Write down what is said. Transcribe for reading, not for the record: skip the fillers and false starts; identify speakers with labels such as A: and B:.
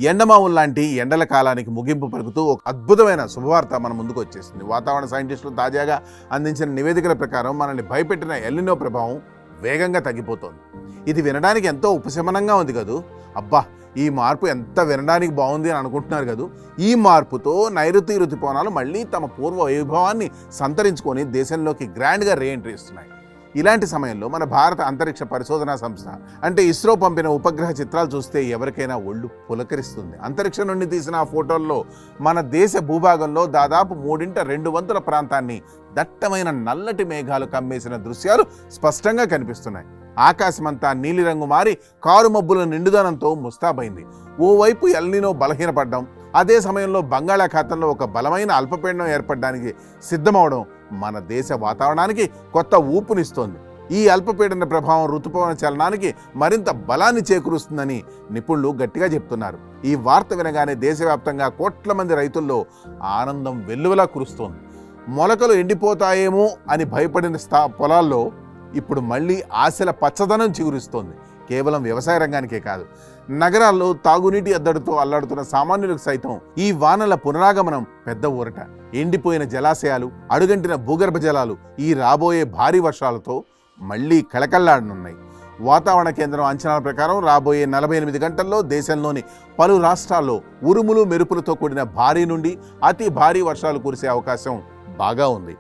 A: ఎండమావులు లాంటి ఎండల కాలానికి ముగింపు పలుకుతూ ఒక అద్భుతమైన శుభవార్త మన ముందుకు వచ్చేసింది. వాతావరణ సైంటిస్టులు తాజాగా అందించిన నివేదికల ప్రకారం మనల్ని భయపెట్టిన ఎల్నినో ప్రభావం వేగంగా తగ్గిపోతోంది. ఇది వినడానికి ఎంతో ఉపశమనంగా ఉంది కదూ. అబ్బా, ఈ మార్పు ఎంత వినడానికి బాగుంది అని అనుకుంటున్నారు కదూ. ఈ మార్పుతో నైరుతి ఋతుపవనాలు మళ్ళీ తమ పూర్వ వైభవాన్ని సంతరించుకొని దేశంలోకి గ్రాండ్గా రీఎంట్రీ ఇస్తున్నాయి. ఇలాంటి సమయంలో మన భారత అంతరిక్ష పరిశోధనా సంస్థ అంటే ఇస్రో పంపిన ఉపగ్రహ చిత్రాలు చూస్తే ఎవరికైనా ఒళ్ళు పులకరిస్తుంది. అంతరిక్షం నుండి తీసిన ఆ ఫోటోల్లో మన దేశ భూభాగంలో దాదాపు 3/2 ప్రాంతాన్ని దట్టమైన నల్లటి మేఘాలు కమ్మేసిన దృశ్యాలు స్పష్టంగా కనిపిస్తున్నాయి. ఆకాశమంతా నీలిరంగు మారి కారు మబ్బుల నిండుదనంతో ముస్తాబైంది. ఓవైపు ఎల్నినో బలహీనపడ్డం, అదే సమయంలో బంగాళాఖాతంలో ఒక బలమైన అల్పపీడనం ఏర్పడడానికి సిద్ధమవడం మన దేశ వాతావరణానికి కొత్త ఊపునిస్తోంది. ఈ అల్పపీడన ప్రభావం ఋతుపవన చలనానికి మరింత బలాన్ని చేకూరుస్తుందని నిపుణులు గట్టిగా చెప్తున్నారు. ఈ వార్త వినగానే దేశవ్యాప్తంగా కోట్ల మంది రైతుల్లో ఆనందం వెల్లువలా కురుస్తోంది. మొలకలు ఎండిపోతాయేమో అని భయపడిన పొలాల్లో ఇప్పుడు మళ్ళీ ఆశల పచ్చదనం చిగురిస్తోంది. కేవలం వ్యవసాయ రంగానికే కాదు, నగరాల్లో తాగునీటి ఎద్దడితో అల్లాడుతున్న సామాన్యులకు సైతం ఈ వానల పునరాగమనం పెద్ద ఊరట. ఎండిపోయిన జలాశయాలు, అడుగంటిన భూగర్భ జలాలు ఈ రాబోయే భారీ వర్షాలతో మళ్ళీ కళకళ్లాడనున్నాయి. వాతావరణ కేంద్రం అంచనాల ప్రకారం రాబోయే 48 గంటల్లో దేశంలోని పలు రాష్ట్రాల్లో ఉరుములు మెరుపులతో కూడిన భారీ నుండి అతి భారీ వర్షాలు కురిసే అవకాశం బాగా ఉంది.